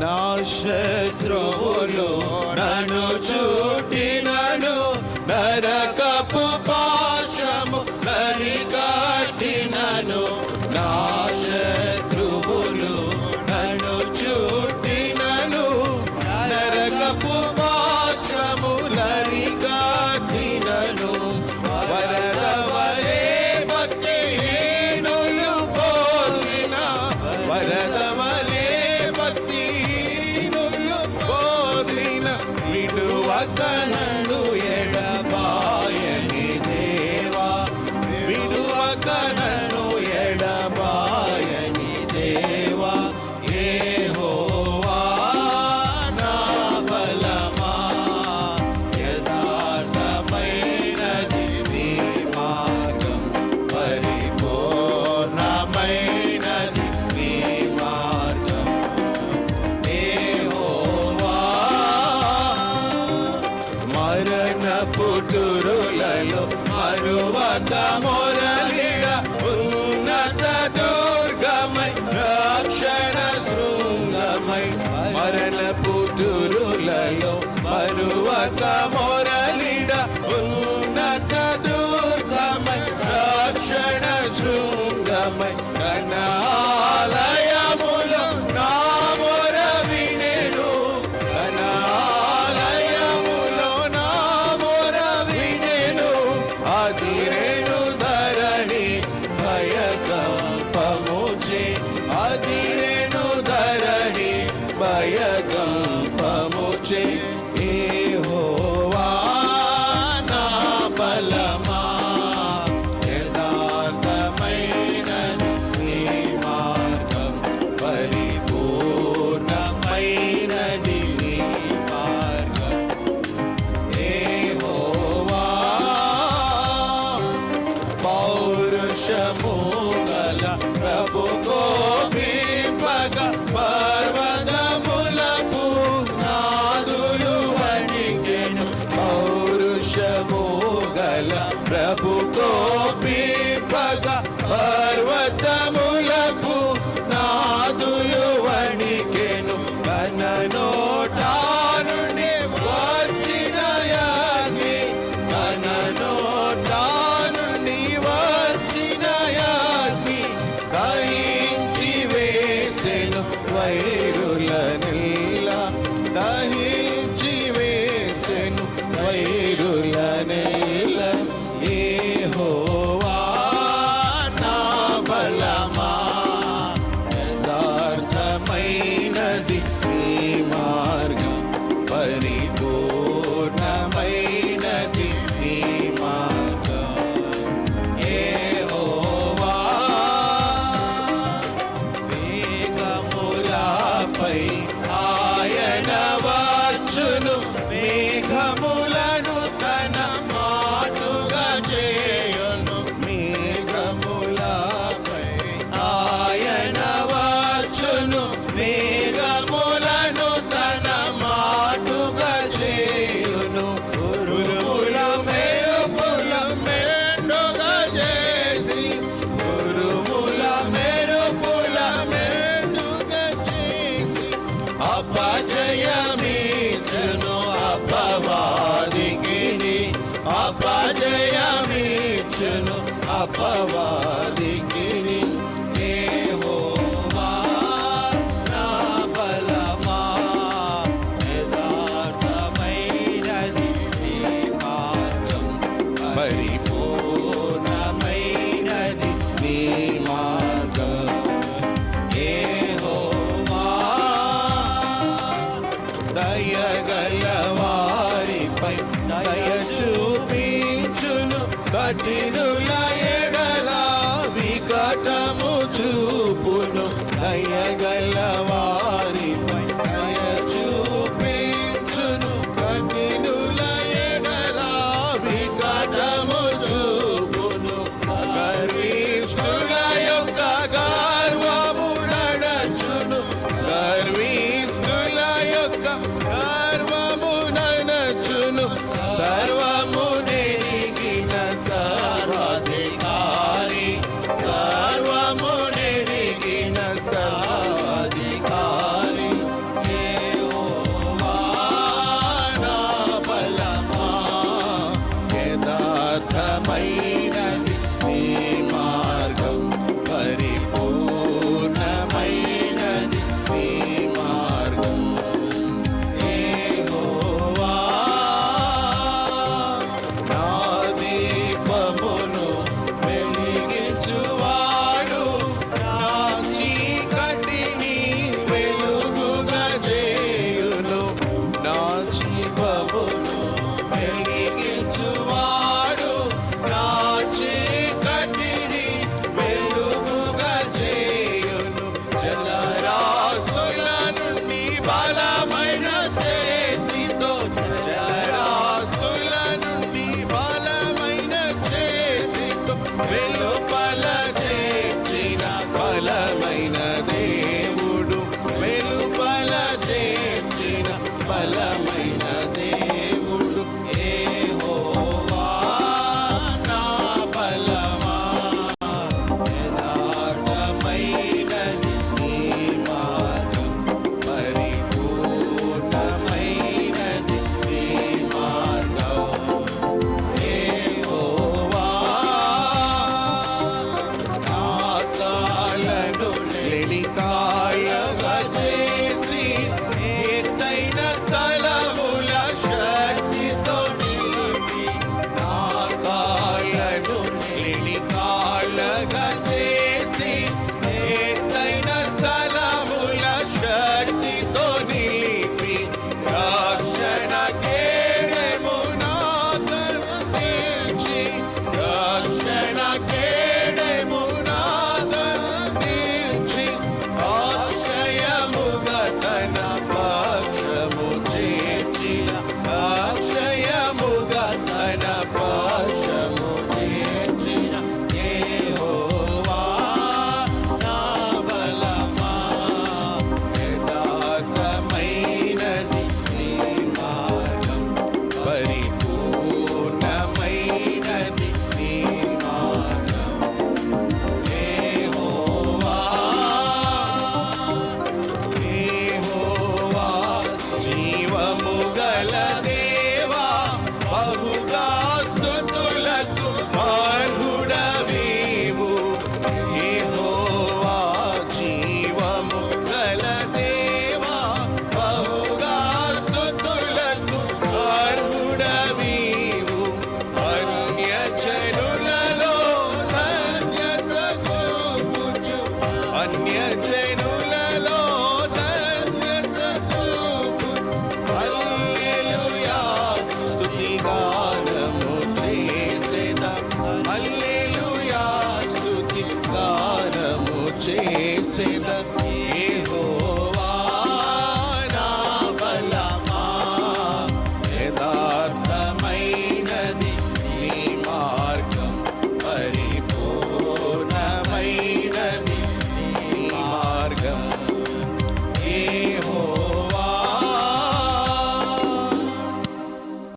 నా శత్రువులు నన్ను చుట్టినను, నరకపు పాశము నరికట్టినను. నా శత్రువులు నన్ను చుట్టినను, నరకపు పాశము నరికట్టినను. వరదవలే భక్తిహీనులు పోలిన, వరదవలే భక్తిహీనులు పోలిన, విడువక నన్ను ఎడబాయని దేవా, విడువక నన్ను ఎడబాయని దేవా. యెహోవా నా బలమా, యథార్థమైనది నీ మార్గం, పరిపూర్ణమైనది నీ మార్గం. యెహోవా మరణపు దురులలో మరువక మొరలిడ, ఉన్నత దుర్గమై రక్షణ శృంగమై. మరణపు దురులలో మరువక మొరలిడ, ఉన్నత దుర్గమై రక్షణ శృంగమై. కనాలయములో నా మొర వినెను, కనాలయములో నా మొర వినెను. అదిరెను ధరణి భయకంపముచే, అదిరెను ధరణి భయకంపముచే. యెహోవా నా బలమా, యథార్థమైనది నీ మార్గం, పరిపూర్ణమైనది నీ మార్గం. యెహోవా పౌరుషము గల ప్రభు కోపింపగ, పర్వతములకు నాదులు వణికెను. పౌరుషము గల ప్రభు కోపింపగ, పర్వతములకు నాదులు వణికెను. కన నోటా నుండి వచ్చిన అగ్ని, కన నోటా నుండి వచ్చిన అగ్ని, దహించి వేసెను వైరులనెల్లా, దహించి వేసెను వైరులనెల్లా. యెహోవా నా బలమా, యథార్థమైనది నీ మార్గం, పరిపూర్ణమైనది నీ మార్గం. యెహోవా మేఘములపై ఆయన వచ్చును, మేఘములను తన మాటుగా చేయును. మేఘములపై ఆయన వచ్చును, మేఘములను తన మాటుగా చేయును. ఉరుముల మెరుపుల మెండుగా చేసి, ఉరుముల మెరుపుల మెండుగా చేసి, అపజయమిచ్చును అపవాదికిని, అపజయమిచ్చును అపవాదికిని. యెహోవా నా బలమా, యథార్థమైనది నీ మార్గం, పరిపూర్ణమైనది నీ మార్గం. యెహోవా దయగల వారిపై దయ చూపించును, కఠినుల ఎడల వికటము చూపును. దయగల